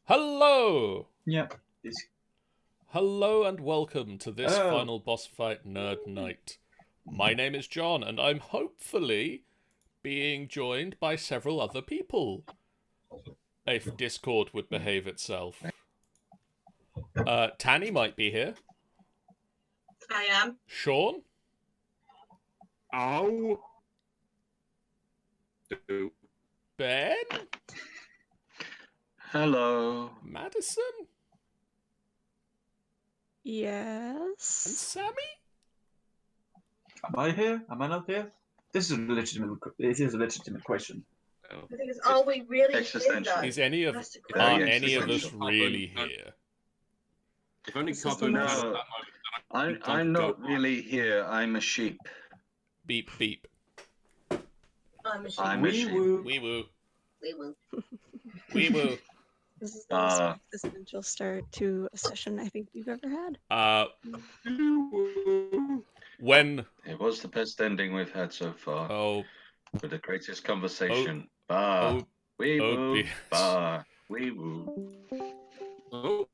Hello! Yeah. Hello and welcome to this Oh. final boss fight nerd night. My name is John and I'm hopefully being joined by several other people. If Discord would behave itself. Tanny might be here. I am. Sean? Oh. Ben? Hello. Madison? And Yes. Sammy? Am I here? Am I not here? This is a legitimate. It is a legitimate question. The thing is, are we really here Existential. though? Is any of That's the are question. any of us existential. really here? If only This is Capo the knows most- at that moment, then I'm not really here. I'm a sheep. Beep beep. I'm a sheep. I'm a Wee sheep. woo. Wee woo. We will. Wee woo. This is the most existential start to a session I think we've ever had. When It was the best ending we've had so far. oh With the greatest conversation. Bah. oh Wee woo. yes. Bah. Wee woo. Oh.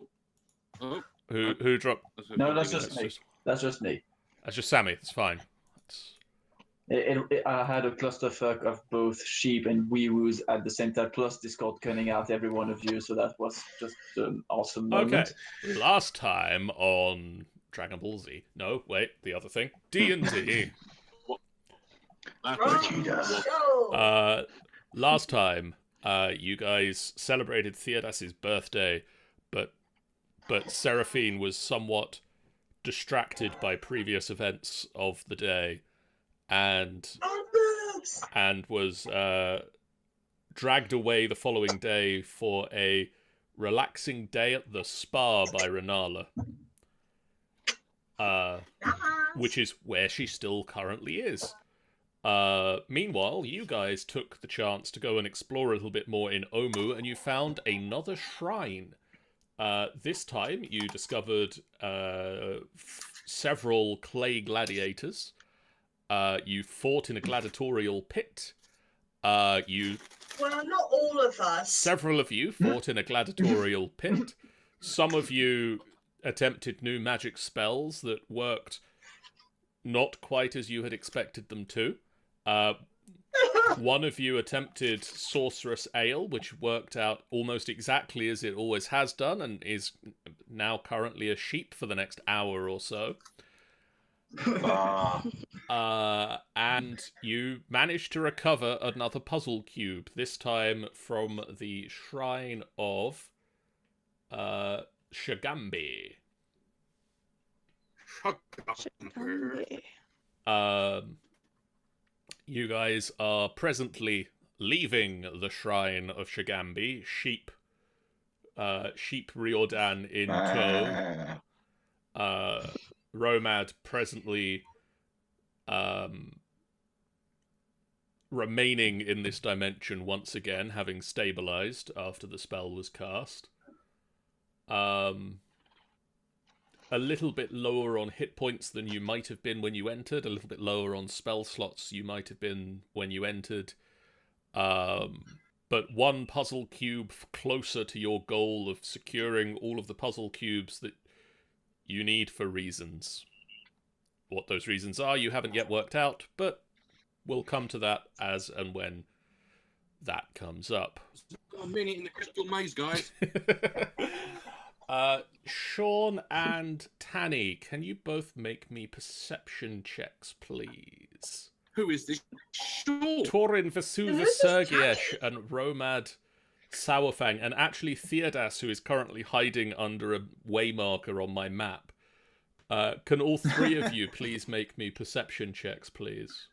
Oh. who dropped? No, that's That's just me. just That's just me. Sammy. It's fine. I had a clusterfuck of both sheep and wee woos at the same time, plus Discord cutting out every one of you. So that was just an awesome moment. Okay. Last time on Dragon Ball Z. No, wait, the other thing. D&D. Show. Last time, you guys celebrated Theodas's birthday, but Seraphine was somewhat distracted by previous events of the day, and was dragged away the following day for a relaxing day at the spa by Ranala, which is where she still currently is. Meanwhile, you guys took the chance to go and explore a little bit more in Omu, and you found another shrine. This time, you discovered several clay gladiators. You fought in a gladiatorial pit. Well, not all of us. Several of you fought in a gladiatorial pit. Some of you attempted new magic spells that worked not quite as you had expected them to. One of you attempted Sorceress Ale, which worked out almost exactly as it always has done, and is now currently a sheep for the next hour or so. And you managed to recover another puzzle cube, this time from the shrine of Shagambi. You guys are presently leaving the shrine of Shagambi, sheep Riardon in tow. Romad presently remaining in this dimension once again, having stabilized after the spell was cast. A little bit lower on hit points than you might have been when you entered, a little bit lower on spell slots you might have been when you entered. But one puzzle cube closer to your goal of securing all of the puzzle cubes that you need for reasons. What those reasons are, you haven't yet worked out, but we'll come to that as and when that comes up. Got a minute in the crystal maze, guys. Sean and Tanny, can you both make me perception checks, please? Who is this? Sure. Torin Vesuva Sergiesh and Romad Sourfang, and actually Theodas, who is currently hiding under a waymarker on my map. Can all three of you please make me perception checks, please?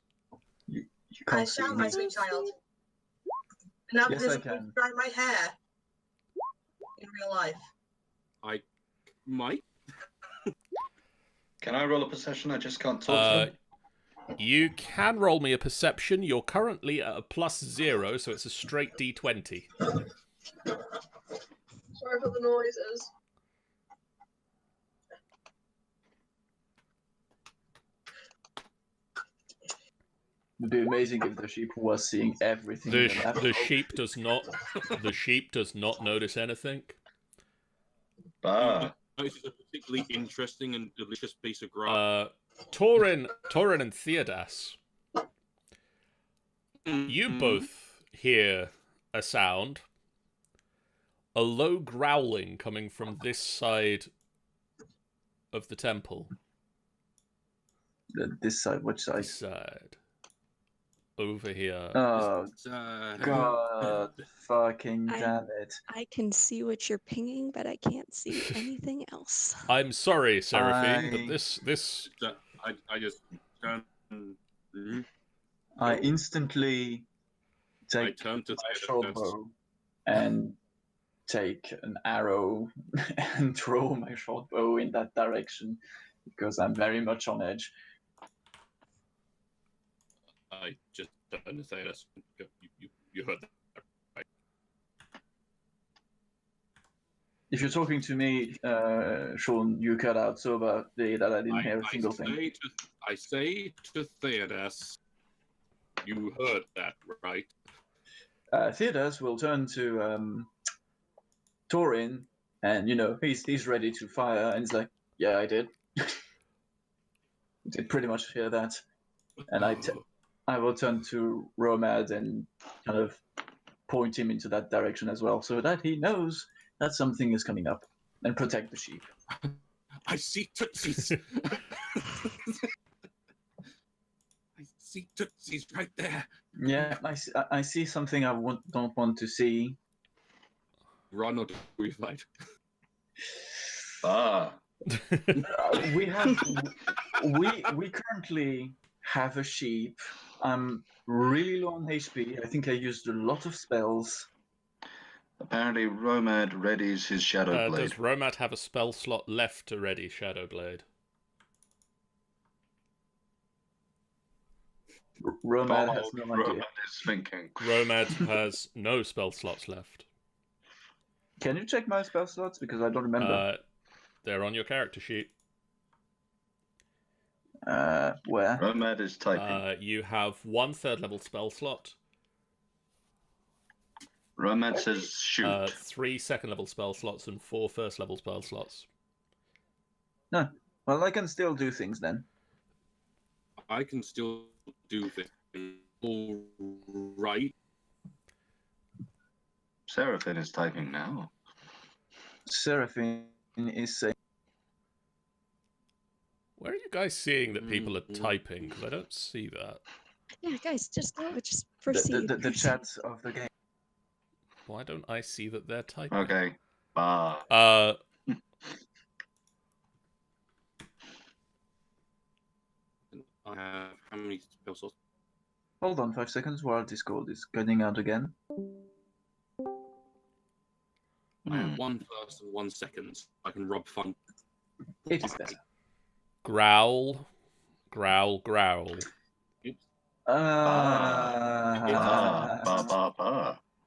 You I can't see shall, my me. sweet child. Now Yes, because I can. dye my hair in real life. I might. Can I roll a possession? I just can't talk to them. You can roll me a perception. You're currently at a +0, so it's a straight D20. Sorry for the noises. would be amazing if the sheep was seeing everything. The that happened. the sheep does not notice anything. Bah. This is a particularly interesting and delicious piece of grass. Torin and Theodas, you both hear a sound, a low growling coming from this side of the temple. This side, which side? This side. Over here. Oh, God fucking damn it. I can see what you're pinging, but I can't see anything else. I'm sorry, Seraphine, but this... I just turn. I instantly take turn to my short bow and take an arrow and throw my short bow in that direction because I'm very much on edge. I just turn to say this. You heard that, right? If you're talking to me, Sean, you cut out so badly that I didn't hear a single thing. I say to Theodas, you heard that, right? Theodas will turn to Torin, and he's ready to fire, and he's like, "Yeah, I did. Did pretty much hear that." And I will turn to Romad and kind of point him into that direction as well, so that he knows that something is coming up, and protect the sheep. I see tootsies. I see tootsies right there. Yeah, I see something I don't want to see. Run or do we fight? Bah. We currently have a sheep. I'm really low on HP. I think I used a lot of spells. Apparently, Romad readies his Shadow Blade. Does Romad have a spell slot left to ready Shadow Blade? Romad has no idea. Romad is thinking. Romad has no spell slots left. Can you check my spell slots? Because I don't remember. They're on your character sheet. Where? Romad is typing. You have 1 3rd-level spell slot. Romad says shoot. 3 2nd-level spell slots and 4 1st-level spell slots. No. Well, I can still do things then. I can still do this. All right. Seraphine is typing now. Seraphine is saying. Where are you guys seeing that people are typing? Because I don't see that. Yeah, guys, just proceed. The chat of the game. Why don't I see that they're typing? Okay. Bah. I have how many spell slots? Hold on 5 seconds while Discord is cutting out again. I have 1 first and 1 second. I can rob fun. It is better. Growl. Growl, growl. Bah.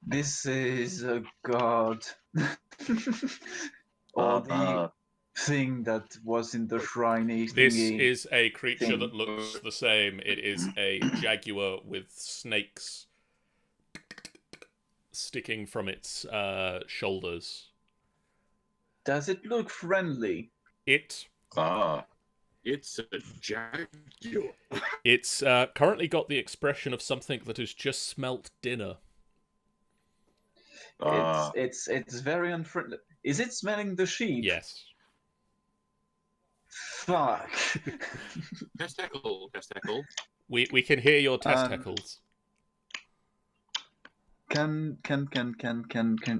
This is a god. Or the thing that was in the shrine. This is a creature thing. that looks the same. It is a jaguar with snakes sticking from its shoulders. Does it look friendly? It's Bah. It's a jaguar. It's currently got the expression of something that has just smelt dinner. It's very unfriendly. Is it smelling the sheep? Yes. Fuck. Testicle. We can hear your testicles. Can.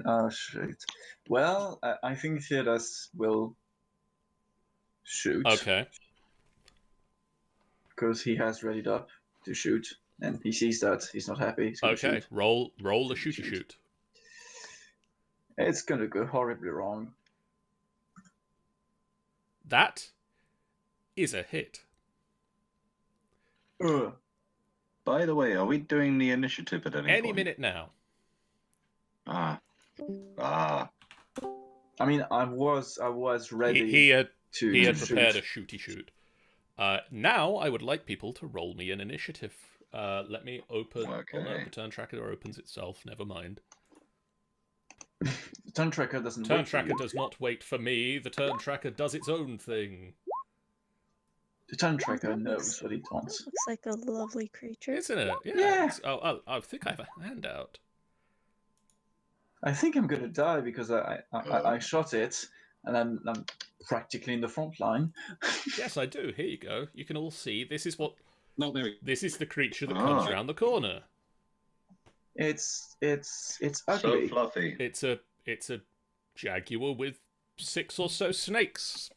Oh shit. Well, I think Theodas will shoot. Okay. Because he has readied up to shoot, and he sees that he's not happy. He's gonna Okay. shoot. Roll the shooty shoot. It's gonna go horribly wrong. That is a hit. By the way, are we doing the initiative at any Any point? minute now. Ah. I mean, I was ready. He had to prepared a shoot. shooty shoot. Now I would like people to roll me an initiative Let me open. Okay. Oh no, the turn tracker opens itself. Never mind. The turn tracker doesn't Turn wait for tracker you. does not wait for me. The turn tracker does its own thing. The turn tracker That knows what it That wants. looks like a lovely creature. Isn't it? Yeah. Yeah. I think I have a handout. I think I'm gonna die because I shot it, and I'm practically in the front line. Yes, I do. Here you go. You can all see. This is what. No, there we This is the creature that comes Ah. round the corner. It's So ugly. fluffy. It's a jaguar with 6 or so snakes.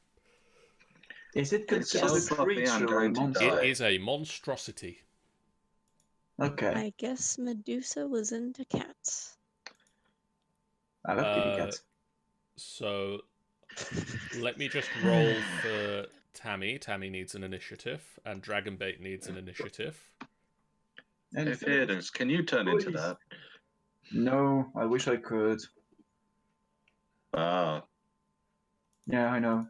Is it It's so considered a fluffy, I'm creature or a going to monster? die. It is a monstrosity. Okay, I guess Medusa was into cats. I love kitty cats. So let me just roll for Tammy. Tammy needs an initiative, and Dragonbait needs an initiative. And Hey, Theodus, can you turn into Please. that? no, I wish I could. Ah, Yeah, I know.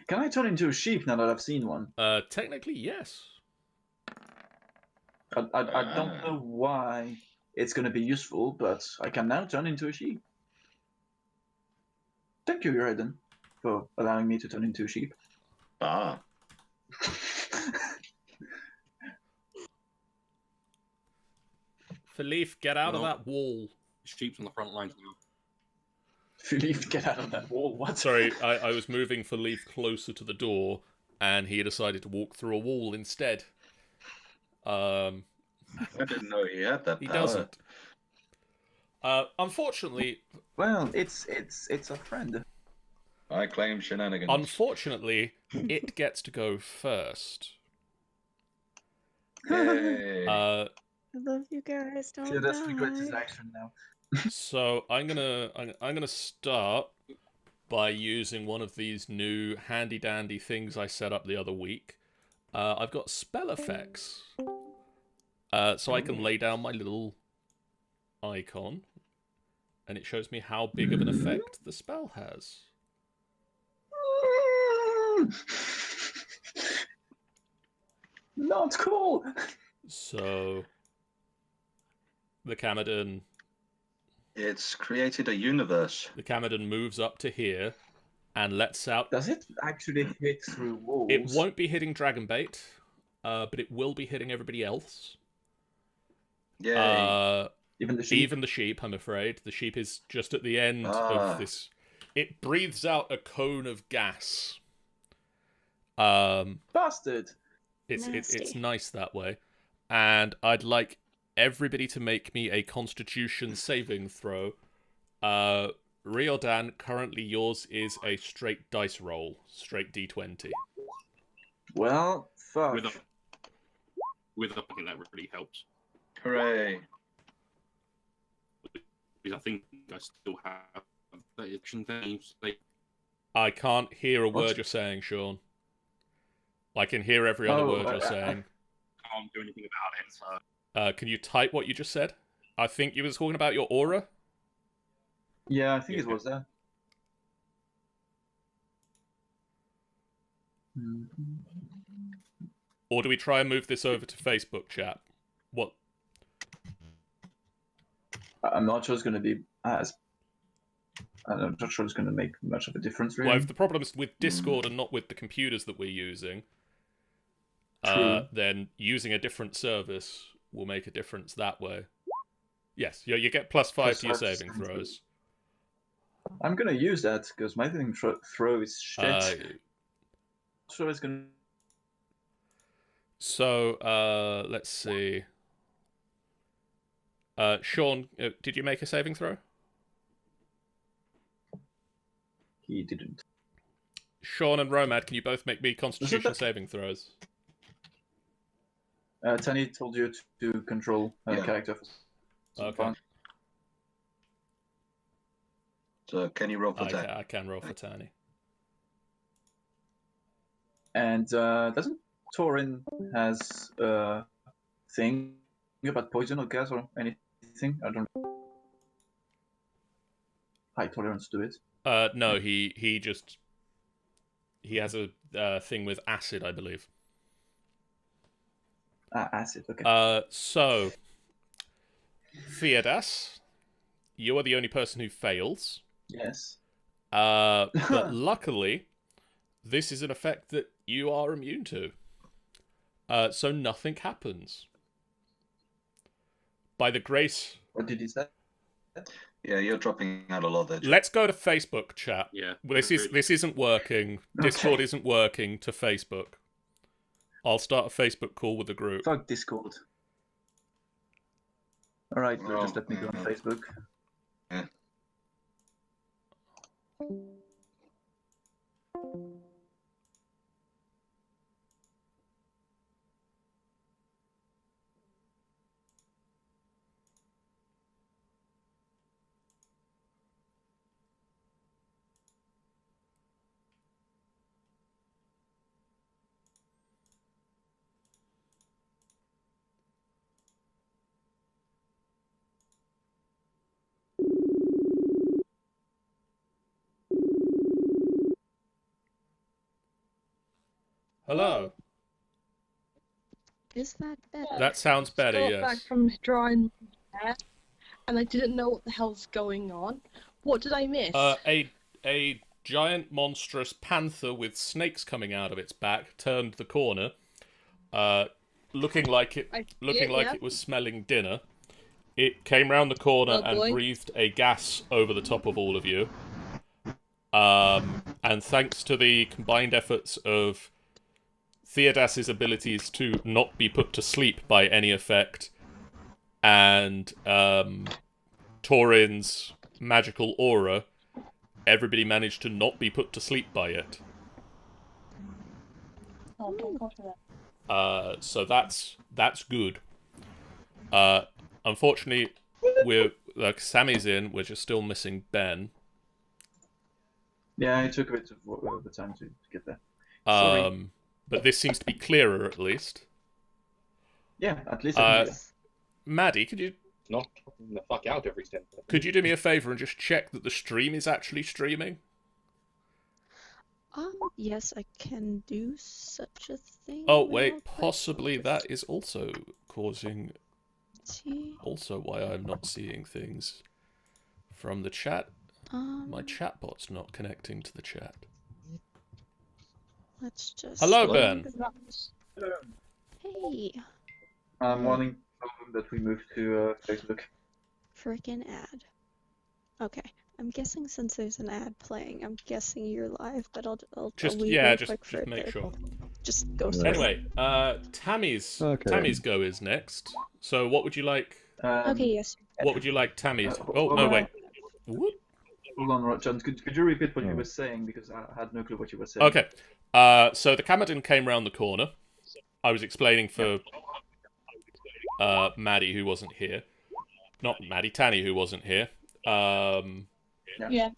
Can I turn into a sheep now that I've seen one? Technically, yes. I don't know why it's going to be useful, but I can now turn into a sheep. Thank you, Riardon, for allowing me to turn into a sheep. ah. Philippe, get out of Well- that wall. Sheep's on the front lines now. Philippe, get out of that wall. What? Sorry, I was moving Philippe closer to the door, and he decided to walk through a wall instead. I didn't know he had that He power. doesn't. Unfortunately, Well, it's a friend. I claim shenanigans. unfortunately, it gets to go first. Yay. I love you guys. Don't Theodus regrets his die. action now. So I'm gonna start by using one of these new handy dandy things I set up the other week. I've got spell effects, so I can lay down my little icon, and it shows me how big of an effect the spell has. Not cool. So the Camadon It's created a universe. moves up to here and lets out. Does it actually hit through walls? It won't be hitting Dragonbait, but it will be hitting everybody else. Yay. Even the sheep. Even the sheep, I'm afraid. The sheep is just at the end Ah. of this. It breathes out a cone of gas. Bastard. It's Nasty. nice that way. And I'd like everybody to make me a Constitution saving throw. Riardon, currently yours is a straight dice roll. Straight D20. Well, fuck. With a, I think that really helps. Hooray. Because I think I still have the action things. I can't hear a What? word you're saying, Sean. I can hear every other word you're saying. Can't do anything about it, so... Can you type what you just said? I think you were talking about your aura. Yeah, I think it was that. Or do we try and move this over to Facebook chat? What? I'm not sure it's going to be as. I'm not sure it's going to make much of a difference, really. Well, if the problem is with Discord and not with the computers that we're using, True. then using a different service will make a difference that way. Yes, you get +5 to your +5 saving to throws. I'm going to use that because my thing throw is shit. So it's going So, let's see. Sean, did you make a saving throw? He didn't. Sean and Romad, can you both make me Constitution that- saving throws? Tani told you to control Yeah. character. For Okay. fun. So can you roll for that? I can roll for Tani. And doesn't Torin has a thing about poison or gas or anything? I don't. High tolerance to it. No, he has a thing with acid, I believe. Acid. Okay. So, Theodas, you are the only person who fails. Yes. But luckily, this is an effect that you are immune to. So nothing happens. By the grace... What did he say? Yeah, you're dropping out a lot there. Jack. Let's go to Facebook chat. Yeah. This isn't working. Discord isn't working to Facebook. I'll start a Facebook call with the group. Fuck Discord. Alright, Oh, just let me go on Facebook. Yeah. Hello. Is that better? That sounds better, Got yes. back from drawing hair, and I didn't know what the hell's going on. What did I miss? A giant monstrous panther with snakes coming out of its back turned the corner, looking like it yeah. it was smelling dinner. It came round the corner Oh, and boy. breathed a gas over the top of all of you. And thanks to the combined efforts of Theodas's abilities to not be put to sleep by any effect, and Taurin's magical aura, everybody managed to not be put to sleep by it. Oh, thank God for that. So that's good. Unfortunately, Sammy's in. We're just still missing Ben. Yeah, it took a bit of the time to get there. Sorry. But this seems to be clearer, at least. Yeah, at least. Maddie, could you Not dropping the fuck out every step. do me a favour and just check that the stream is actually streaming? Yes, I can do such a thing. Oh real wait, quick. possibly that is also causing. See, Also, why I'm not seeing things from the chat. My chatbot's not connecting to the chat. let's just. Hello, Ben. Hey, I'm wanting that we move to Facebook. frickin' ad. Okay, I'm guessing since there's an ad playing, I'm guessing you're live, but I'll Just leave yeah, real just quick for it make to- sure. Just go through. Anyway, Tammy's go is next. So what would you like? Okay, yes. What would you like Tammy's? hold Oh no, on. wait. Whoop. Hold on, John. Could you repeat what you were saying, because I had no clue what you were saying. Okay. So the Kamadin came round the corner. I was explaining for Maddie, who wasn't here. Not Maddie, Tanny, who wasn't here. Yeah.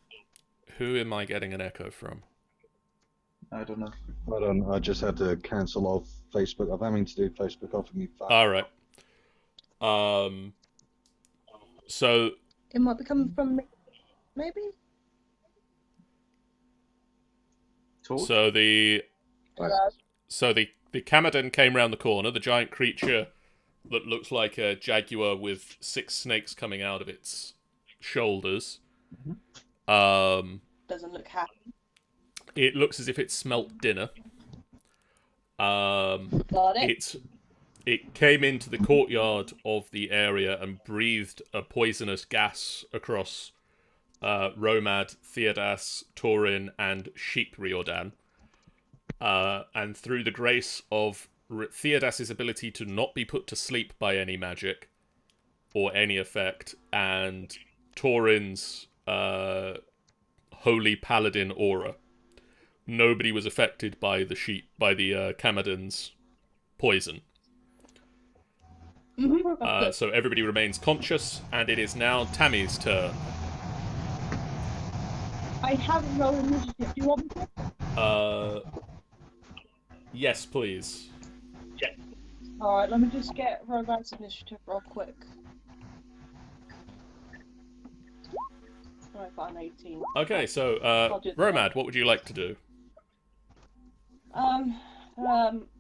Who am I getting an echo from? I don't know. I don't know, I just had to cancel off Facebook. I'm having to do Facebook off of me. All right. So It might be coming from me. Maybe? Talk? so the Kamadin came round the corner. The giant creature that looks like a jaguar with 6 snakes coming out of its shoulders. Doesn't look happy. It looks as if it smelt dinner. Got it. It came into the courtyard of the area and breathed a poisonous gas across Romad, Theodas, Taurin, and Sheep Riardon. And through the grace of Theodas's ability to not be put to sleep by any magic or any effect, and Taurin's holy paladin aura, nobody was affected by the Kamadin's poison. So everybody remains conscious, and it is now Tammy's turn. I haven't rolled initiative. Do you want me to? Yes, please. Alright, let me just get Romance initiative real quick. I got an 18. Okay, so I'll do that. Romad, what would you like to do?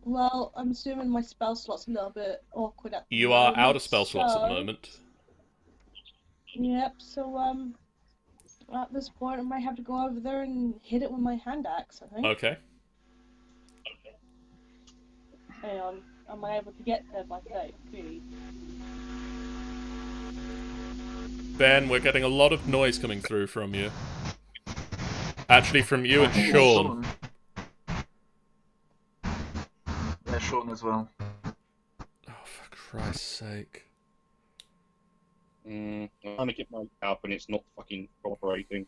Well, I'm assuming my spell slot's a little bit awkward at the You are moment, out of spell slots at the so- moment. Yep, so, at this point I might have to go over there and hit it with my hand axe, I think. Okay. Hang on, am I able to get there by 30 feet? Ben, we're getting a lot of noise coming through from you. Actually, from you and Sean. Yeah, Sean as well. Oh, for Christ's sake. I'm trying to get my up and it's not fucking cooperating.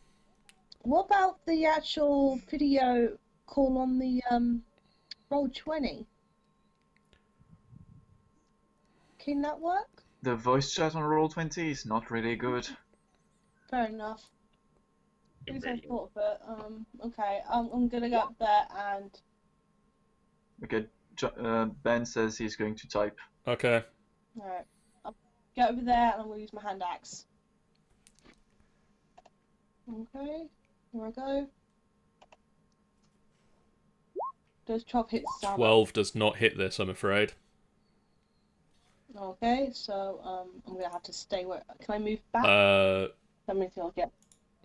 What about the actual video call on the, Roll20? Can that work? The voice chat on Roll20 is not really good. Fair enough. At least I thought of it. Okay, I'm gonna go up there and... Okay, Ben says he's going to type. Okay. Alright. I'll get over there and I'm gonna use my hand axe. Okay, here I go. Does 12 hit Sam? 12 does not hit this, I'm afraid. Okay, so I'm gonna have to stay where... Can I move back? That means he'll get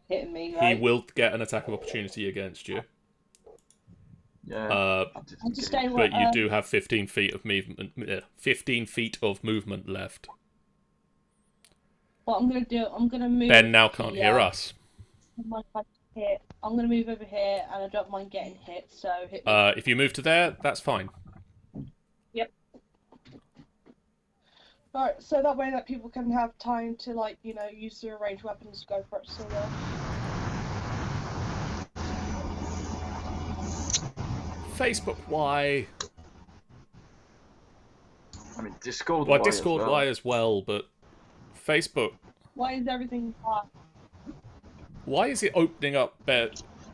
hitting me, right? He will get an attack of opportunity against you. Yeah. I'll just stay where... But you do have 15 feet of movement. 15 feet of movement left. What I'm gonna do, I'm gonna move... Ben now can't hear us. I'm gonna move over here, and I don't mind getting hit, so hit me. If you move to there, that's fine. Yep. Alright, so that way that people can have time to, like, you know, use their ranged weapons to go for it, so Facebook Y. I mean, Discord Well, Y Discord as well. Y as well, but Facebook. Why is everything hot? Why is it opening up?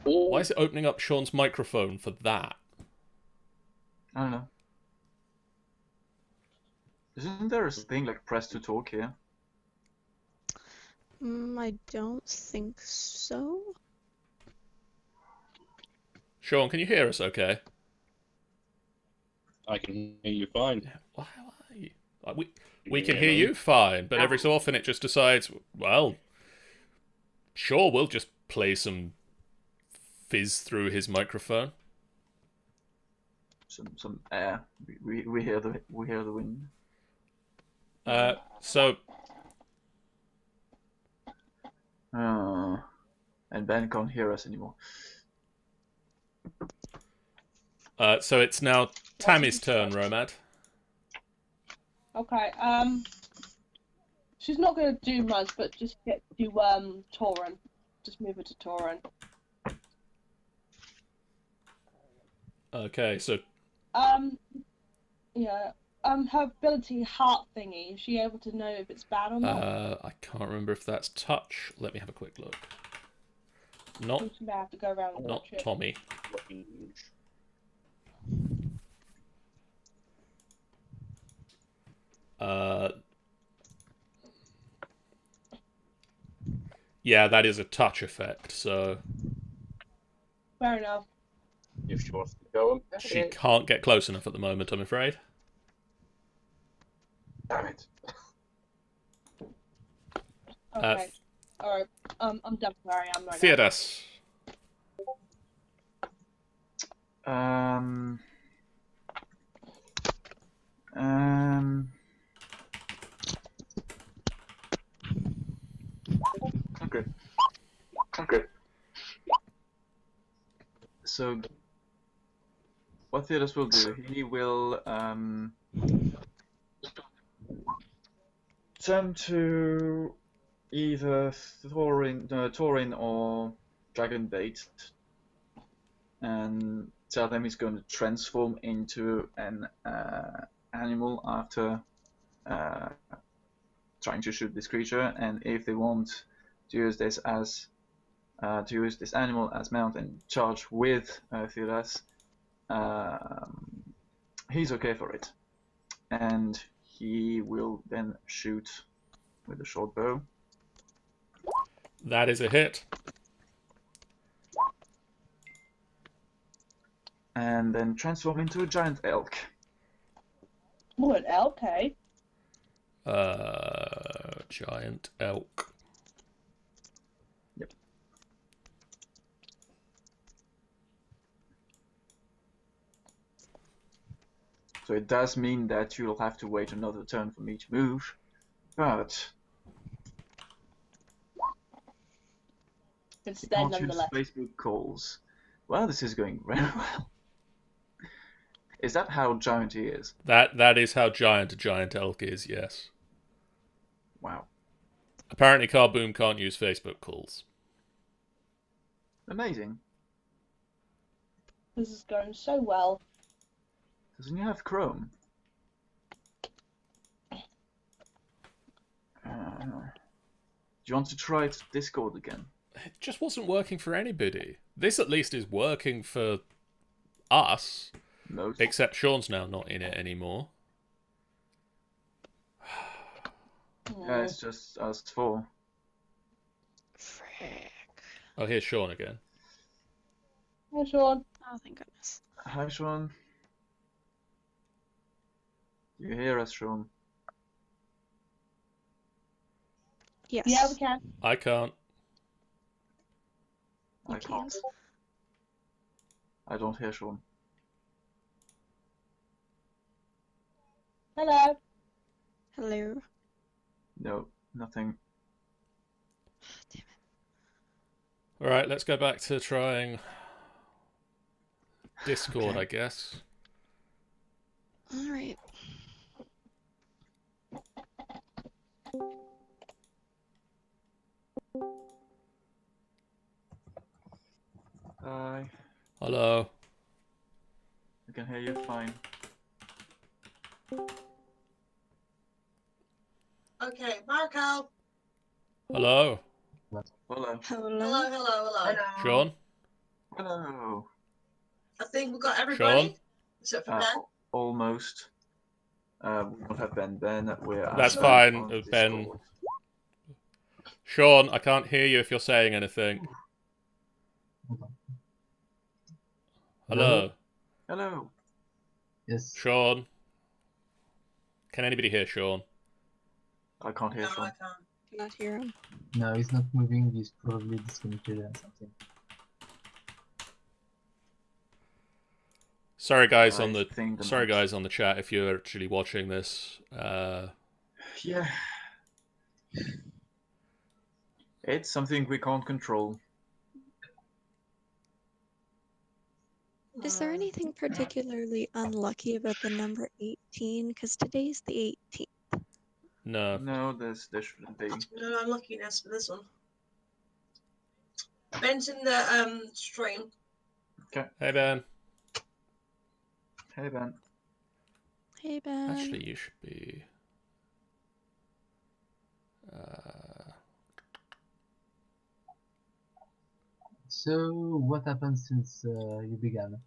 Why is it opening up Sean's microphone for that? I don't know. Isn't there a thing like press to talk here? I don't think so. Sean, can you hear us okay? I can hear you fine. Why? We can hear you fine, but every so often it just decides, well, sure, we'll just play some fizz through his microphone. Some air. We hear the wind. So and Ben can't hear us anymore. so it's now Tammy's turn, Romad. Okay, she's not gonna do much, but just get to, Tauren. Just move her to Tauren. Okay, so Yeah, her ability heart thingy, is she able to know if it's bad or not? I can't remember if that's touch. Let me have a quick look. Not I'm just gonna have to go around and not watch it. Tommy. Yeah, that is a touch effect, so Fair enough. If she wants to go and pet she it. can't get close enough at the moment, I'm afraid. Damn it. Okay. Alright. I'm done where I am right now. Theodas. Okay. So, what Theodos will do, he will turn to either Thorin or Dragonbait and tell them he's going to transform into an animal after trying to shoot this creature, and if they want to use this as this animal as mount and charge with Theodas, he's okay for it, and he will then shoot with a short bow. That is a hit. and then transform into a giant elk. Oh, an elk, eh? Giant elk. Yep. So it does mean that you'll have to wait another turn for me to move, but It's you dead can't use nonetheless. Facebook calls. Well, this is going very well. Is that how giant he is? That is how giant a giant elk is, yes. Wow. Apparently Carboom can't use Facebook calls. Amazing. This is going so well. Doesn't he have Chrome? Do you want to try Discord again? It just wasn't working for anybody. This at least is working for us. No. Except Sean's now not in it anymore. Yeah, it's just us four. Frick. Oh, here's Sean again. Hi, Sean. Oh, thank goodness. Hi, Sean. You hear us, Sean? Yes. Yeah, we can. I can't. You I can't. can't. I don't hear Sean. Hello. Hello. No, nothing. Damn Alright, let's go back to trying Discord, Okay. I guess. it. Alright. Hi. Hello. I can hear you fine. Okay, Marco. Hello. Hello. Hello, Hello. hello. Sean? Hello. I think we got everybody. Sean? Except for Uh, Ben. Almost. We don't have Ben. We're That's outside fine, on Ben. Discord. Sean, I can't hear you if you're saying anything. Hello? Hello. Yes. Sean? Can anybody hear Sean? I can't hear No, Sean. I can't. Cannot hear him. No, he's not moving. He's probably disconnected or something. Sorry guys I on the think sorry might- guys on the chat if you're actually watching this. Yeah. It's something we can't control. Is there anything particularly unlucky about the number 18? Because today's the 18th. No. No, there shouldn't be. No unluckiness for this one. Ben's in the stream. Hey Ben. Hey, Ben. Hey, Ben. Actually you should be So, what happened since you began?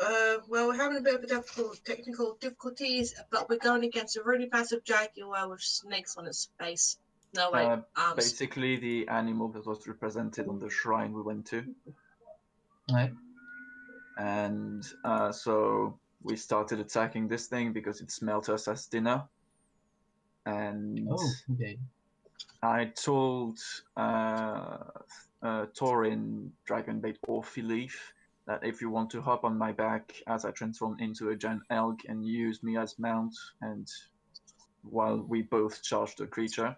Well, we're having a bit of technical difficulties, but we're going against a really massive jaguar with snakes on its face. No, wait, arms. Basically, the animal that was represented on the shrine we went to. Right. And so we started attacking this thing because it smelt us as dinner. And Oh, okay. I told Torin, Dragonbait, or Philippe that if you want to hop on my back as I transform into a giant elk and use me as mount, and while we both charge the creature,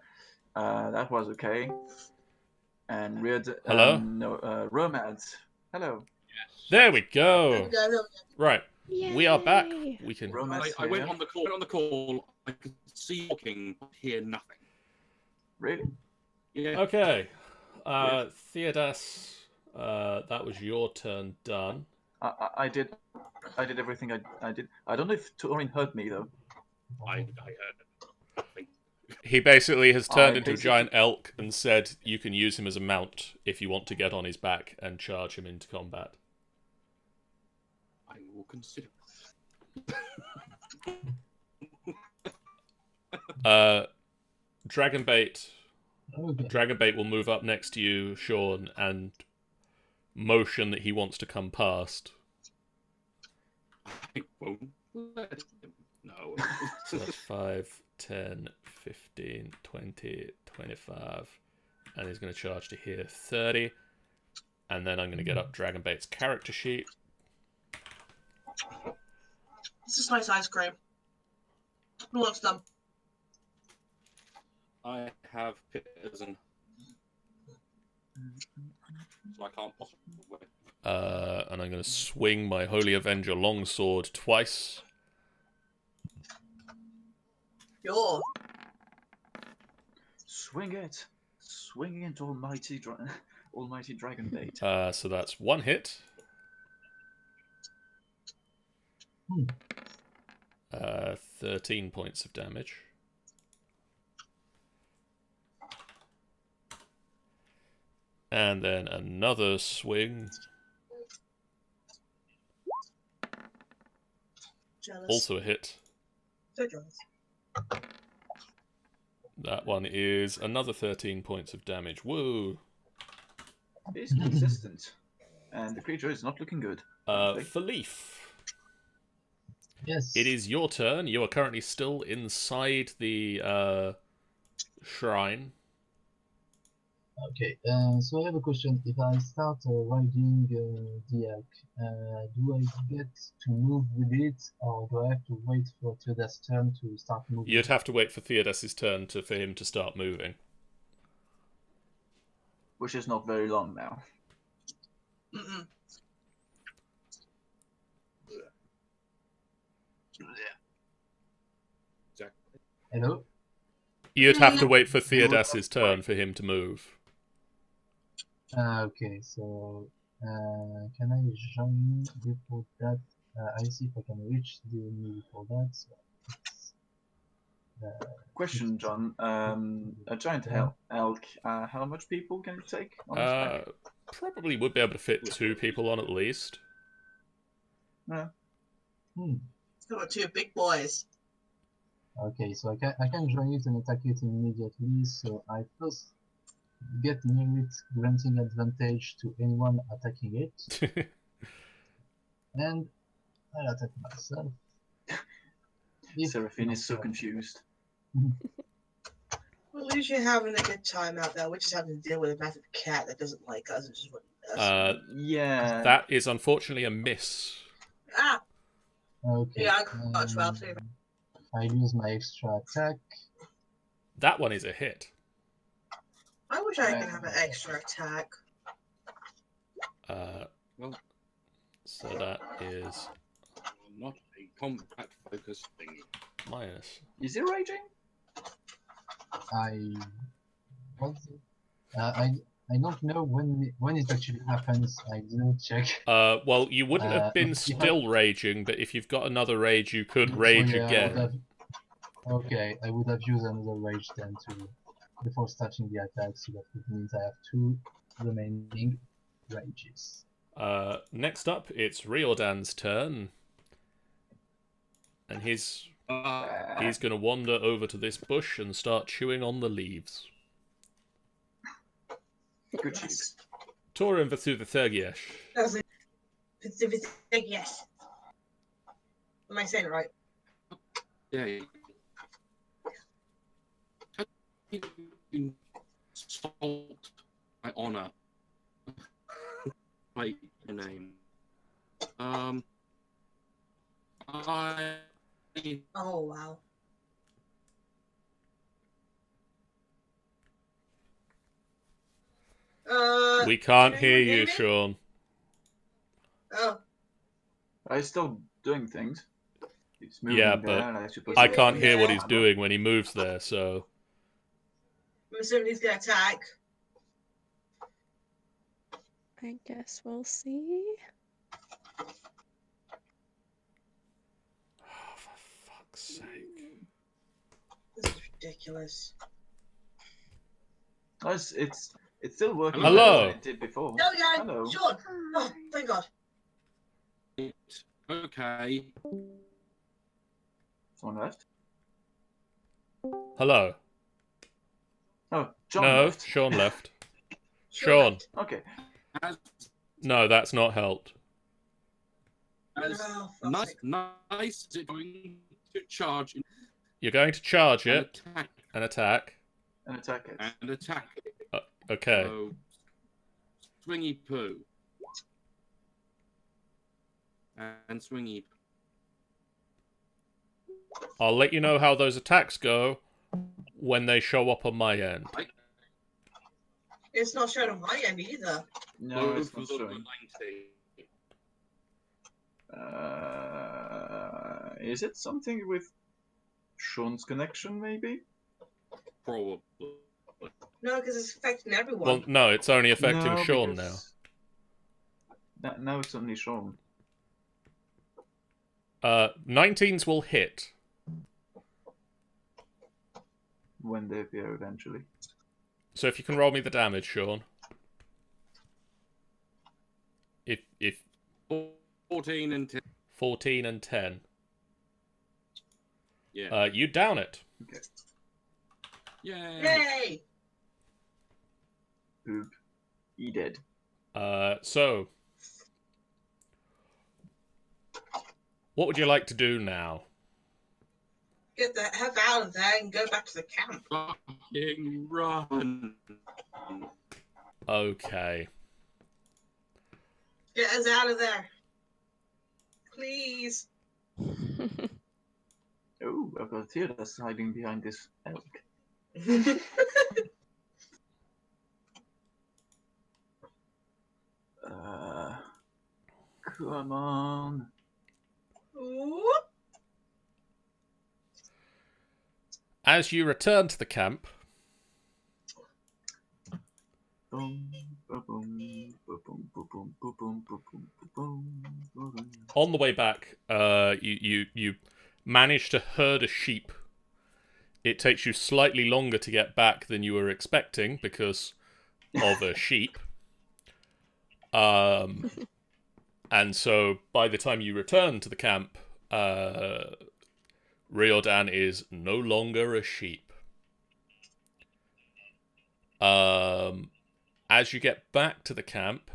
that was okay. And Hello? Romad. Hello. There we go. There we go. Right. We are back. Yay. We can Romad I went here. on the call. I could see talking, but hear nothing. Really? Yeah. Okay. Theodas, that was your turn done. I did everything I did. I don't know if Torin heard me though. I heard nothing. He basically has turned I into a basically- giant elk and said you can use him as a mount if you want to get on his back and charge him into combat. I will consider Dragonbait. Okay. Dragonbait will move up next to you, Sean, and motion that he wants to come past. I won't let him know. So that's 5, 10, 15, 20, 25. And he's going to charge to here 30. And then I'm going to get up Dragonbait's character sheet. This is nice ice cream. Who wants them? I have pitters and so I can't possibly win. And I'm going to swing my Holy Avenger longsword twice. Sure. Swing it. Swing it, almighty dragon bait. So that's 1 hit. 13 points of damage. And then another swing. Jealous. Also a hit. So jealous. That one is another 13 points of damage. Woo! It's consistent. And the creature is not looking good. For Leaf. Yes. It is your turn. You are currently still inside the shrine. Okay, so I have a question. If I start riding the elk, do I get to move with it, or do I have to wait for Theodas' turn to start moving? You'd have to wait for Theodas' turn for him to start moving. Which is not very long now. Mm-mm. Exactly. Hello? You'd have to wait for Theodas' turn for him to move. Okay, so can I join before that? I see if I can reach the enemy before that. So it's, Question, John. A giant elk, how much people can it take on its back? Probably would be able to fit 2 people on at least. No. I've got 2 big boys. Okay, so I can join it and attack it immediately. So I first get near it, granting advantage to anyone attacking it, and I attack myself. Seraphine is so confused. Well, at least you're having a good time out there. We're just having to deal with a massive cat that doesn't like us and just wouldn't us. Yeah. That is unfortunately a miss. Ah! Okay. Yeah, I got 12 too. I use my extra attack. That one is a hit. I wish I could have an extra attack. Well, So that is not a combat focused thing. minus. Is he raging? I don't know when it actually happens. I didn't check. Well, you wouldn't have been if still raging, but if you've got another rage, you could So rage yeah, again. Okay, I would have used another rage then before starting the attack, so that means I have 2 remaining rages. Next up, it's Riordan's turn. And he's going to wander over to this bush and start chewing on the leaves. Good cheese. Torin Vasu the Thurgiesh. Yes. Am I saying it right? Yeah. How do you insult my honor? Like your name. Oh, wow. We can't can hear anyone you, hear me? Sean. Oh. He's still doing things. He's moving Yeah, there, but and I suppose I he's can't moving hear what there. he's doing when he moves there, so... I'm assuming he's going to attack. I guess we'll see. Oh, for fuck's sake. This is ridiculous. Oh, it's still working Hello. better than it did before. There we go. Hello. Sean. Oh, thank God. It's okay. Someone left? Hello. Oh, John No, left. Sean left. Sean. Okay. As No, that's not helped. Oh, for Nice, sake. nice. Is it going to charge You're going to charge and it attack and attack. And attack it. and attack? Okay. So, swingy poo. And swingy. I'll let you know how those attacks go when they show up on my end. It's not showing on my end either. No, it's Both not of them showing. are 90. Is it something with Sean's connection, maybe? Probably. No, because it's affecting everyone. Well, no, it's only affecting No, Sean now. because now it's only Sean. 19s will hit. When they appear eventually. So if you can roll me the damage, Sean. If 14 and 10. 14 and 10. Yeah. You down it. Okay. Yay. Yay! Poop. He dead. So what would you like to do now? Get the heck out of there and go back to the camp. Fucking run. Okay. Get us out of there. Please. Oh, I've got Theodas hiding behind this elk. Come on. Whoop. As you return to the camp, Boom, ba-boom, ba-boom, ba-boom, ba-boom, ba-boom, ba-boom, ba-boom. on the way back, you manage to herd a sheep. It takes you slightly longer to get back than you were expecting because of a sheep. And so by the time you return to the camp, Riardon is no longer a sheep. As you get back to the camp,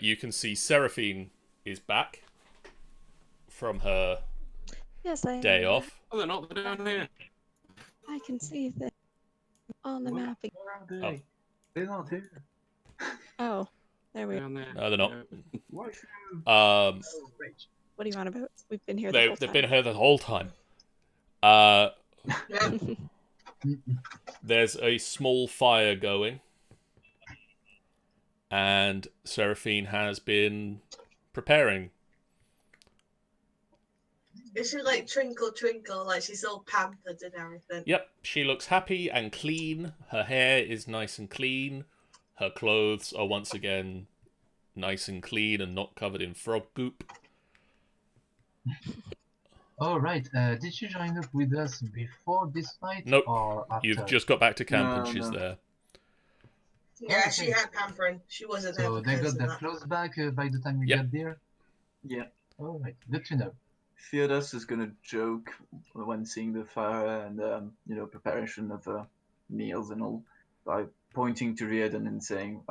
you can see Seraphine is back from her Yes, I day off. Oh, they're not down here. I can see them on the Where map. are they? They're not here. Oh, there we go. Down there. No, they're not. Why? Um, What do you want about? We've been here the they've whole time. been here the whole time. Yeah. There's a small fire going, and Seraphine has been preparing. Is she like twinkle twinkle, like she's all pampered and everything? Yep, she looks happy and clean. Her hair is nice and clean. Her clothes are once again nice and clean and not covered in frog goop. Oh, right. Did you join up with us before this fight? Nope. Or after? You've just got back to camp No, and she's no. there. Yeah, Okay. she had pampering. She wasn't there So for they kids got and their that. clothes back by the time you Yep. get there? Yeah. Alright, good to know. Theodas is gonna joke when seeing the fire and preparation of meals and all by pointing to Riardon and saying,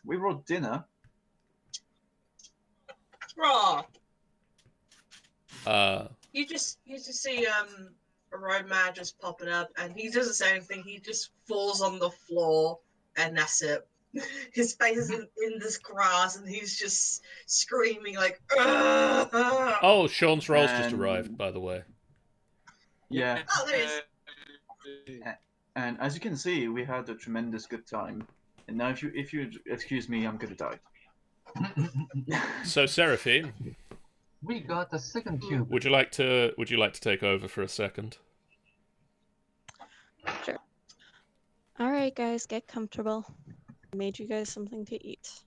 "We brought dinner." Raw. Uh, You just see a road man just popping up, and he doesn't say anything. He just falls on the floor, and that's it. His face is in this grass, and he's just screaming like, "Ugh!" oh, Sean's rolls just And- arrived, by the way. Yeah. Oh, there he is. And as you can see, we had a tremendous good time. And now, if you excuse me, I'm gonna die. So, Seraphine, We got a second cube. would you like to take over for a second? Sure. All right, guys, get comfortable. I made you guys something to eat.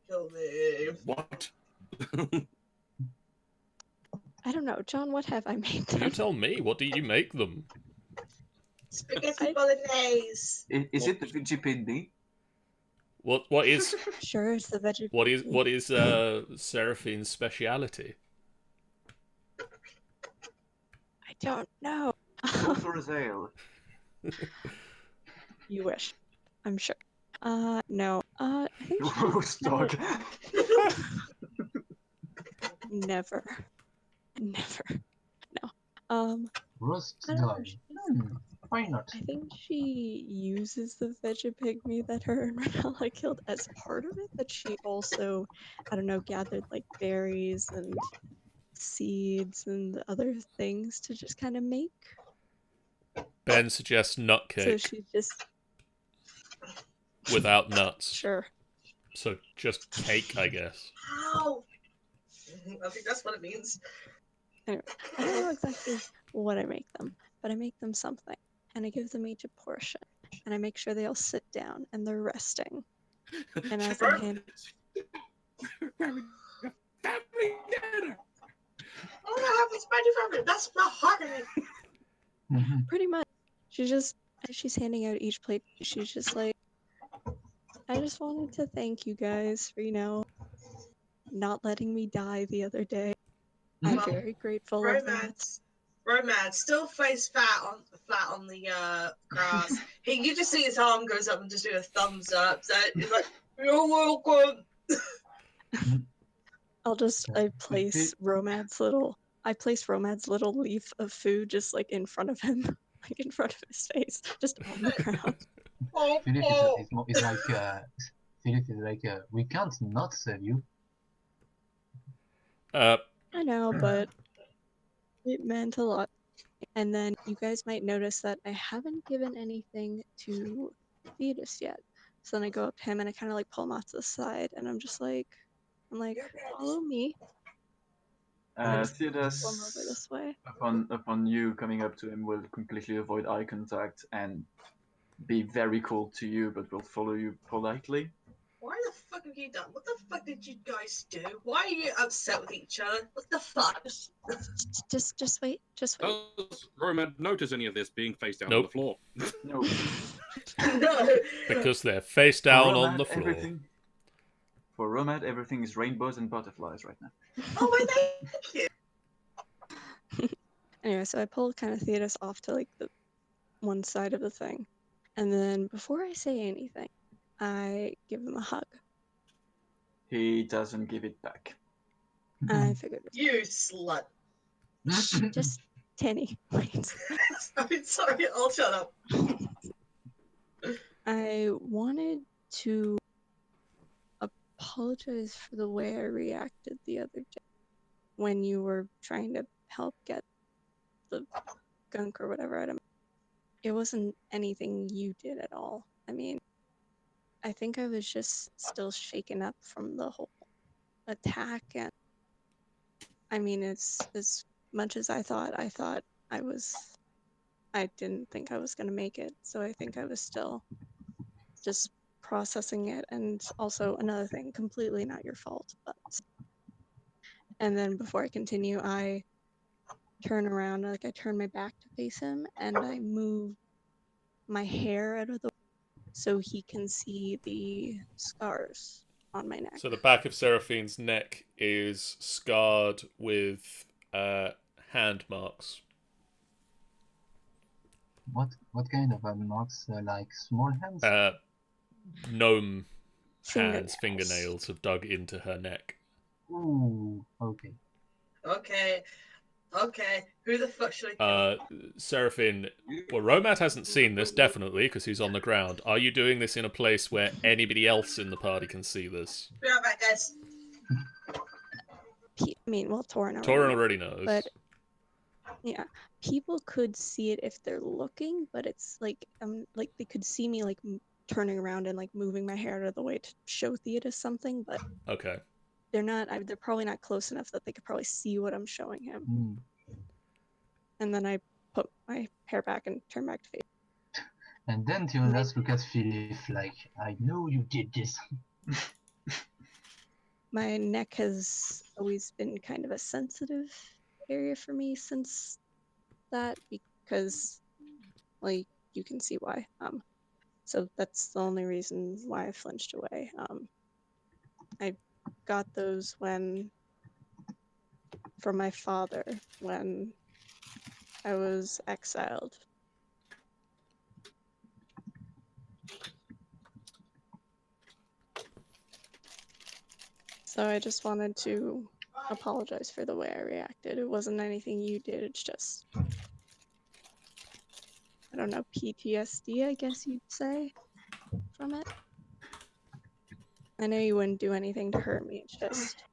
Kill me. What? I don't know, John. What have I made You them? tell me. What do you make them? Spaghetti bolognese. Is it the Vigipindi? What is Sure, it's the veggie. what is Seraphine's speciality? I don't know. Go for a ale. You wish. I'm sure. No. I think she Roast dog. never. Never. No. Roast I don't know. dog. Why not? I think she uses the Vegapygmy that her and Ranala killed as part of it, but she also, I don't know, gathered like berries and seeds and other things to just kind of make. Ben suggests nut So cake she just, without nuts. sure. So just cake, I guess. Ow! I think that's what it means. Anyway, I don't know exactly what I make them, but I make them something. And I give them each a portion. And I make sure they all sit down and they're resting. And as I'm handing Family dinner. Oh, I have a spider family. That's my heart. pretty much, as she's handing out each plate, she's just like, I just wanted to thank you guys for, not letting me die the other day. I'm Well, very grateful of that. Romance, still face flat on the grass. You just see his arm goes up and just do a thumbs up. So he's like, "You're welcome." I place Romad's little leaf of food just like in front of him, like in front of his face, just on the ground. Philip is like, we can't not sell you. I know, but it meant a lot. And then you guys might notice that I haven't given anything to Thetis yet. So then I go up to him and I kind of like pull him off to the side, and I'm like, follow me. Theodas, Pull him over this way. upon you coming up to him, will completely avoid eye contact and be very cool to you, but will follow you politely. Why the fuck have you done? What the fuck did you guys do? Why are you upset with each other? What the fuck? Just wait. Does Roman notice any of this being face down Nope. on the floor? No. No. Because they're face down For on the Romad, floor. For Romad, everything is rainbows and butterflies right now. Oh, wait, thank you. Anyway, so I pulled kind of Thetis off to like the one side of the thing. And then before I say anything, I give him a hug. He doesn't give it back. I figured You slut. just tinny, please. Sorry, I'll shut up. I wanted to apologize for the way I reacted the other day when you were trying to help get the gunk or whatever out of me. It wasn't anything you did at all. I mean, I think I was just still shaken up from the whole attack, and I mean, as much as I thought I didn't think I was gonna make it, so I think I was still just processing it. And also another thing, completely not your fault, but. And then before I continue, I turn around, like I turn my back to face him, and I move my hair out of the way so he can see the scars on my neck. So the back of Seraphine's neck is scarred with hand marks. What kind of marks? Like small hands? Gnome hands, fingernails have dug into her neck. Ooh, okay. Okay. Who the fuck should I kill? Seraphine, well, Romat hasn't seen this, definitely, because he's on the ground. Are you doing this in a place where anybody else in the party can see this? Be right back, guys. Torin already knows. But, yeah, people could see it if they're looking, but it's like they could see me, like, turning around and, like, moving my hair out of the way to show Theodas something, but... Okay. They're probably not close enough that they could probably see what I'm showing him. And then I put my hair back and turn back to face. And then Theodas look at Philip like, I know you did this. My neck has always been kind of a sensitive area for me since that, because, like, you can see why. So that's the only reason why I flinched away. I got those from my father when I was exiled. So I just wanted to apologize for the way I reacted. It wasn't anything you did, it's just, I don't know, PTSD, I guess you'd say, from it. I know you wouldn't do anything to hurt me, it's just,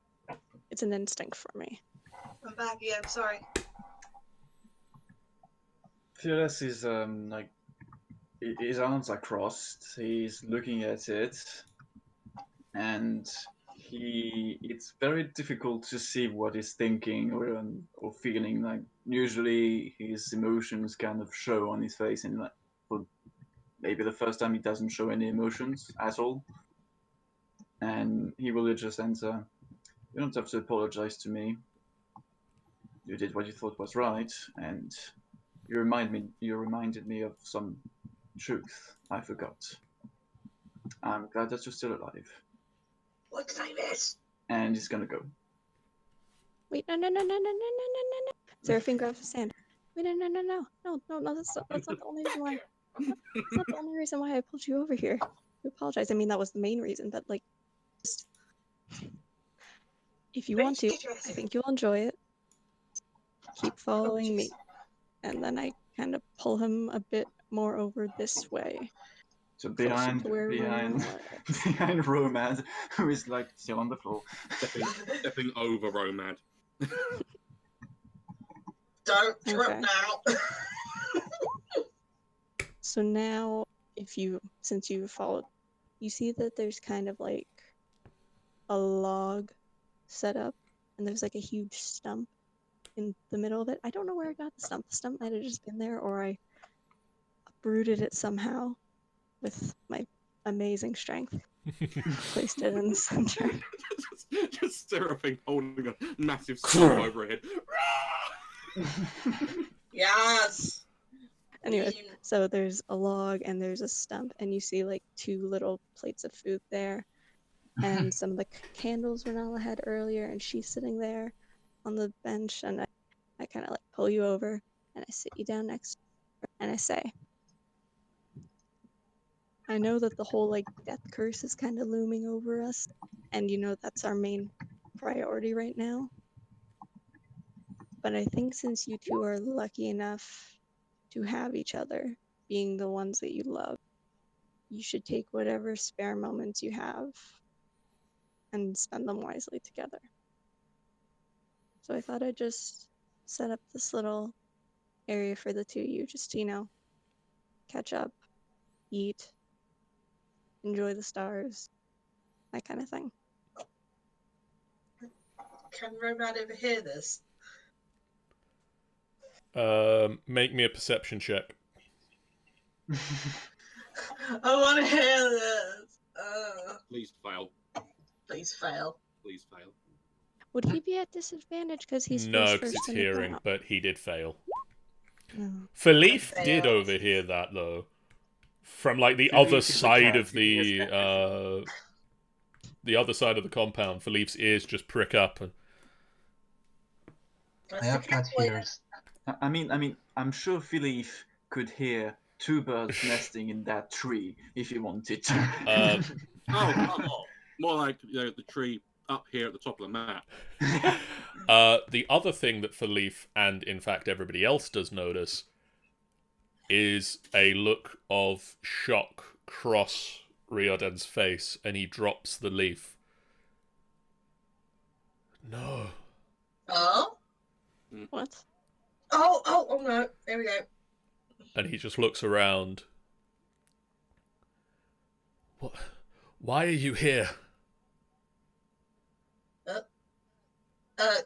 it's an instinct for me. I'm back again, sorry. Fearless is like his arms are crossed. He's looking at it, and it's very difficult to see what he's thinking or feeling. Like usually his emotions kind of show on his face, and like for maybe the first time he doesn't show any emotions at all. And he will just answer, "You don't have to apologize to me. You did what you thought was right, and you reminded me of some truth I forgot. I'm glad that you're still alive." What time is? And he's gonna go. Wait, no. Seraphine grabs his hand. Wait, no, that's not the only reason why. That's not the only reason why I pulled you over here. I apologize. I mean, that was the main reason, but like, just, if you want to, I think you'll enjoy it. Keep following me. And then I kind of pull him a bit more over this way. So behind Romad, who is like still on the floor. Stepping over Romad. Don't trip now. So now, since you followed, you see that there's kind of like a log set up, and there's like a huge stump in the middle of it. I don't know where I got the stump. The stump might have just been there, or I uprooted it somehow with my amazing strength. Placed it in the center. just Seraphine holding a massive stump over her head. Yes. Anyway, so there's a log and there's a stump, and you see like 2 little plates of food there, and some of the candles Ranala had earlier, and she's sitting there on the bench, and I kind of like pull you over, and I sit you down next to her, and I say, I know that the whole like death curse is kind of looming over us, and you know that's our main priority right now. But I think since you two are lucky enough to have each other, being the ones that you love, you should take whatever spare moments you have and spend them wisely together. So I thought I'd just set up this little area for the 2 of you, just to, you know, catch up, eat, enjoy the stars, that kind of thing. Can Romad overhear this? Make me a perception check. I want to hear this. Please fail. Please fail. Please fail. Would he be at disadvantage because he's No, first because it's person to come hearing, out? but he did fail. No. Philippe I did failed. overhear that, though. From, like, the Philippe other is a side cat, of he the other side of the compound. Philippe's ears just prick up. And I have cat ears. I mean, I'm sure Philippe could hear 2 birds nesting in that tree if he wanted to. Uh, Oh, come on. More like the tree up here at the top of the map. the other thing that Philippe, and in fact everybody else does notice, is a look of shock cross Riardon's face, and he drops the leaf. No. Oh? What? Oh no. There we go. And he just looks around. What? Why are you here?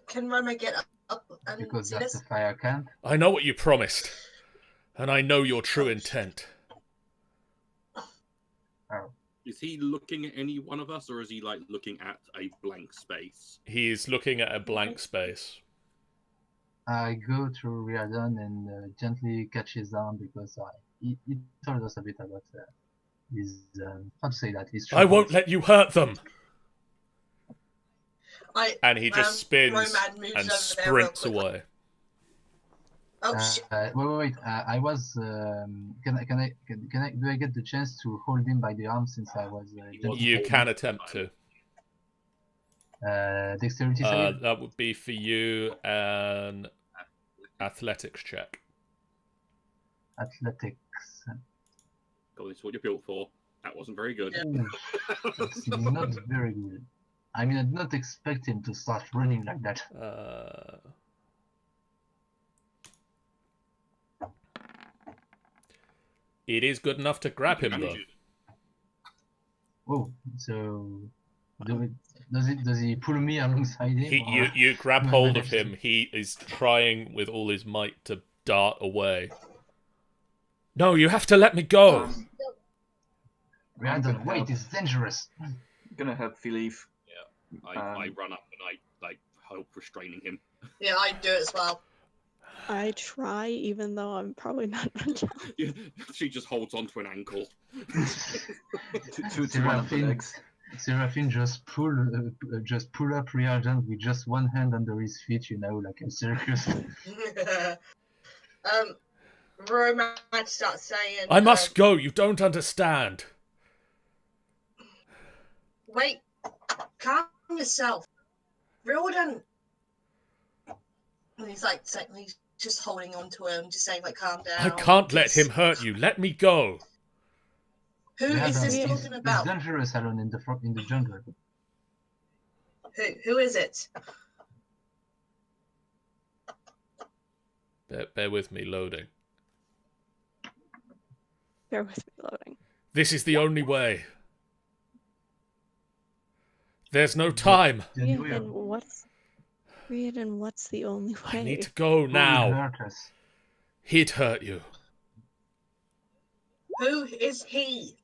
Can Romad get up and Because see that's this? a fire camp. I know what you promised, and I know your true intent. Is he looking at any one of us, or is he like looking at a blank space? He's looking at a blank space. I go to Riardon and gently catch his arm because he told us a bit about his, how to say that, his I won't troubles. let you hurt them! And he just spins Romad moves and over there real sprints quickly. away. Oh shit. Wait. I was. Do I get the chance to hold him by the arm since I was? You can attempt to. Dexterity save? That would be for you an athletics check. Athletics. God, this is what you're built for. That wasn't very good. Ooh, it's not very good. I mean, I did not expect him to start running like that. It is good enough to grab him, though. Oh, so does he pull me alongside him? You grab hold of him. He is trying with all his might to dart away. No, you have to let me go. Riardon, wait, it's dangerous. I'm gonna help Philippe. Yeah, I run up and I help restraining him. Yeah, I do it as well. I try, even though I'm probably not run down. Yeah, she just holds onto an ankle. to one of the legs. Seraphine just pull up Riardon with just one hand under his feet, you know, like a circus. Romance starts saying, I must go. You don't understand. Wait, calm yourself. Riardon. And he's like, he's just holding on to him, just saying, like, calm down. I can't let him hurt you. Let me go. Who is this talking about? It's dangerous alone in the jungle. Who is it? Bear with me, loading. Bear with me, loading. This is the only way. There's no time. Riardon, what's the only way? I need to go now. He'd hurt you. Who is he?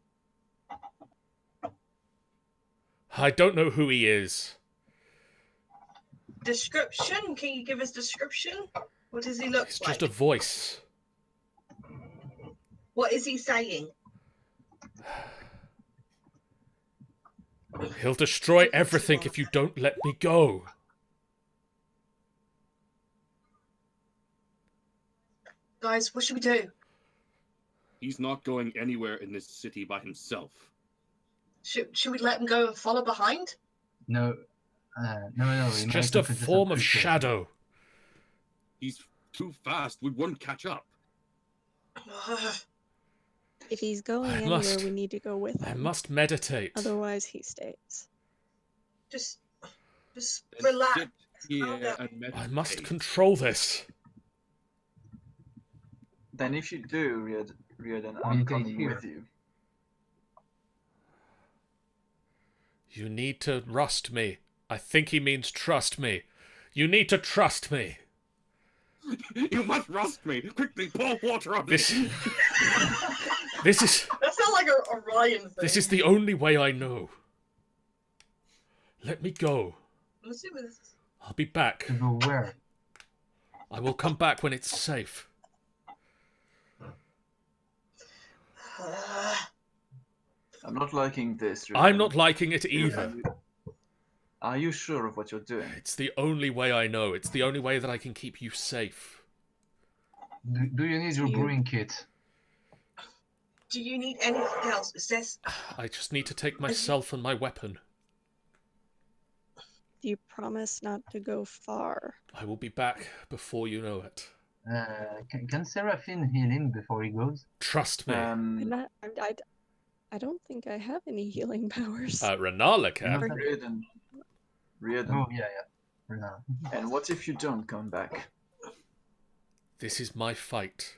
I don't know who he is. Description? Can you give us description? What does he look It's like? just a voice. What is he saying? He'll destroy everything if you don't let me go. Guys, what should we do? He's not going anywhere in this city by himself. Should we let him go and follow behind? No. No. It's just a form of shadow. He's too fast. We won't catch up. If he's going anywhere, we need to go with him. I must meditate. Otherwise, he stays. Just relax. Sit here and meditate. I must control this. Then if you do, Riardon, I'm coming with you. You need to trust me. I think he means trust me. You need to trust me. You must trust me. Quickly, pour water on This me. This is... That sounds like a Ryan thing. This is the only way I know. Let me go. Let's see what this is. I'll be back. To go where? I will come back when it's safe. I'm not liking this. Riardon. I'm not liking it either. Are you sure of what you're doing? It's the only way I know. It's the only way that I can keep you safe. Do you need your brewing kit? Do you need anything else? Is this... I just need to take myself and my weapon. Do you promise not to go far? I will be back before you know it. Can Seraphine heal him before he goes? Trust me. I don't think I have any healing powers. Ranala can. Riardon. Oh, yeah. Ranala. And what if you don't come back? This is my fight.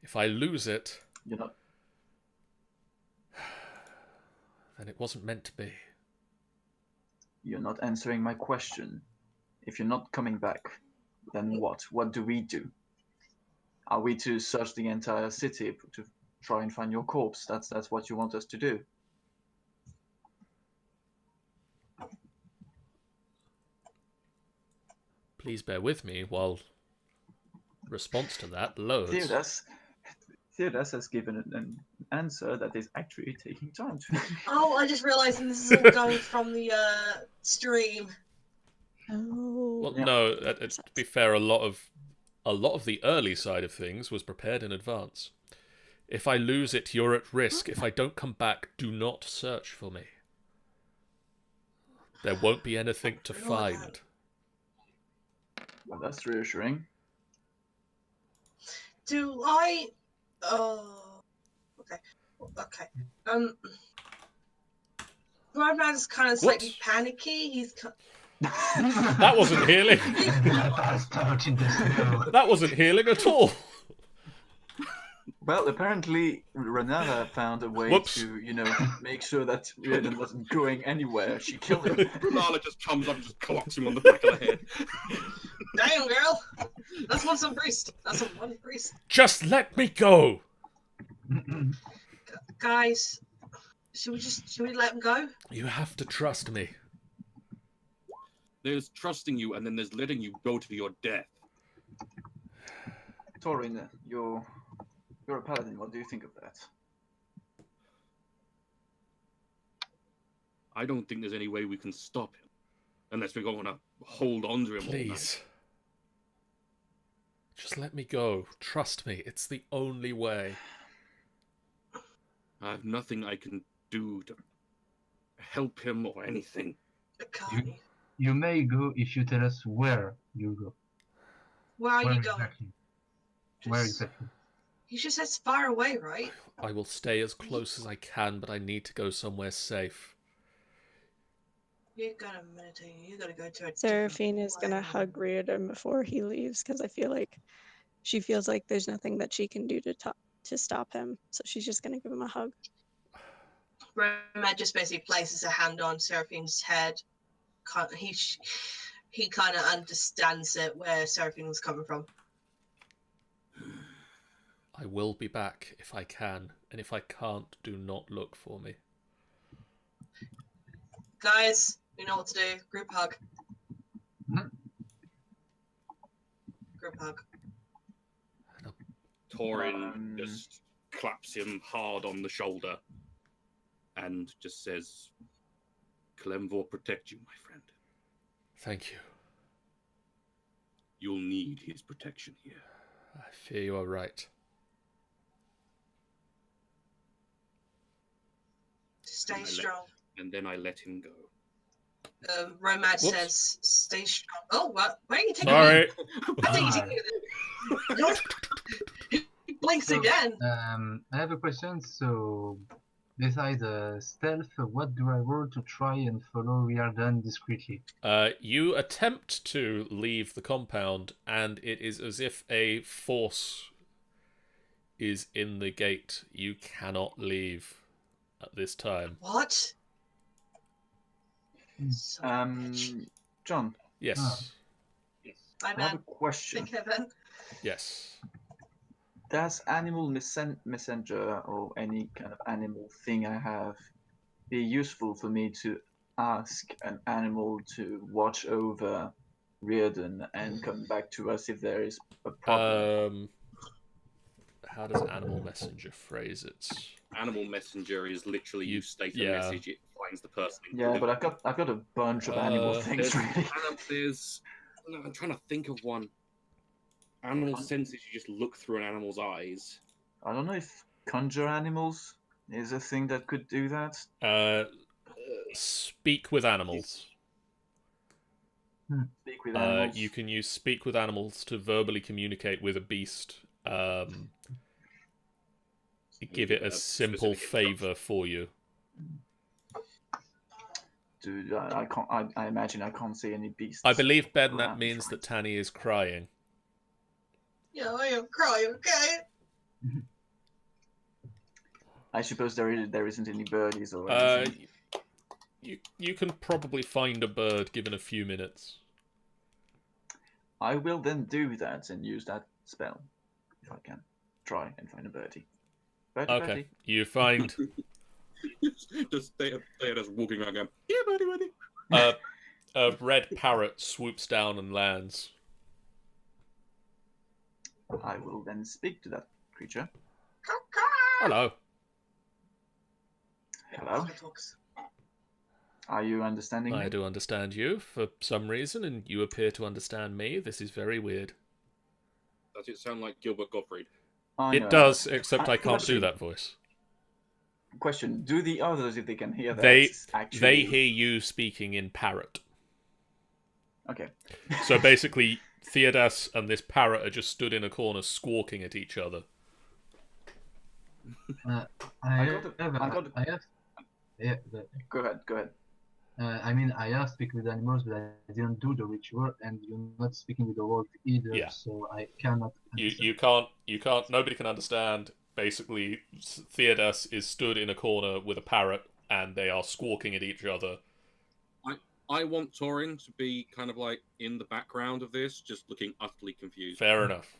If I lose it, You're not... then it wasn't meant to be. You're not answering my question. If you're not coming back, then what? What do we do? Are we to search the entire city to try and find your corpse? That's what you want us to do. Please bear with me while response to that loads. Theodas has given an answer that is actually taking time to... Oh, I just realised this is all going from the stream. Oh. Well, no. To be fair, a lot of the early side of things was prepared in advance. If I lose it, you're at risk. If I don't come back, do not search for me. There won't be anything to Ignore that. find. Well, that's reassuring. Do I? Oh, okay, okay. Roman's kind of slightly Whoops. panicky. He's That wasn't healing. That wasn't healing at all. Well, apparently Ranala found a way Whoops. to, make sure that Riardon wasn't going anywhere. She killed him. Ranala just comes up and just clocks him on the back of the head. damn girl. That's one priest. That's one priest. Just let me go. Guys, should we let him go? You have to trust me. There's trusting you, and then there's letting you go to your death. Torin, you're a paladin. What do you think of that? I don't think there's any way we can stop him, unless we're going to hold on to him all night. Please. Just let me go. Trust me. It's the only way. I have nothing I can do to help him or anything. Okay. You may go if you tell us where you go. Where are you going? exactly? Where Just- exactly? He just says far away, right? I will stay as close as I can, but I need to go somewhere safe. You're gonna meditate. You're gonna go to a. Seraphine is gonna different hug Riardon before he leaves because I feel like she feels like there's nothing that she can do to stop him. So she's just gonna give him a hug. Romad just basically places a hand on Seraphine's head. He kind of understands it where Seraphine was coming from. I will be back if I can, and if I can't, do not look for me. Guys, you know what to do. Group hug. Group hug. Torin just claps him hard on the shoulder and just says, Clemvor protect you, my friend. Thank you. You'll need his protection here. I fear you are right. Stay strong. And then I let him go. Romad Whoops. says, "Stay strong." Oh, what? Where are you taking Sorry. me? I think you're taking me. He blinks So, again. I have a question. So, besides stealth, what do I roll to try and follow Riardon discreetly? You attempt to leave the compound, and it is as if a force is in the gate. You cannot leave at this time. What? So John, Yes. my I have a man. question. Think Kevin. Yes. Does animal messenger or any kind of animal thing I have be useful for me to ask an animal to watch over Riardon and come back to us if there is a problem? How does Animal Messenger phrase it? Animal messenger is literally you state a yeah. message, it finds the person. Yeah, but I've got a bunch of animal things really. I'm trying to think of one. Animal senses, you just look through an animal's eyes. I don't know if conjure animals is a thing that could do that. Speak with animals. Speak with animals. You can use speak with animals to verbally communicate with a beast. Give it a simple favor for you. Dude, I can't. I imagine I can't see any beasts. I believe, Ben, that around, means right? that Tanny is crying. Yeah, I am crying. Okay. I suppose there isn't any birdies or anything. You can probably find a bird given a few minutes. I will then do that and use that spell if I can. Try and find a birdie. Birdie, Okay, birdie. you find Just stay us walking around going, yeah, buddy. a red parrot swoops down and lands. I will then speak to that creature. Hello. Hello. Are you understanding I me? do understand you for some reason, and you appear to understand me. This is very weird. Does it sound like Gilbert Gottfried? I know. It does, except I can't actually- do that voice. question: do the others, if they can hear that, They actually hear you speaking in parrot. Okay. So basically, Theodas and this parrot are just stood in a corner squawking at each other. I I have. Yeah. Go ahead. I mean, I have speak with animals, but I didn't do the ritual, and you're not speaking with the wolf either, Yeah. so I cannot. You can't. Nobody can understand. Basically, Theodas is stood in a corner with a parrot, and they are squawking at each other. I want Torin to be kind of like in the background of this, just looking utterly confused. Fair enough.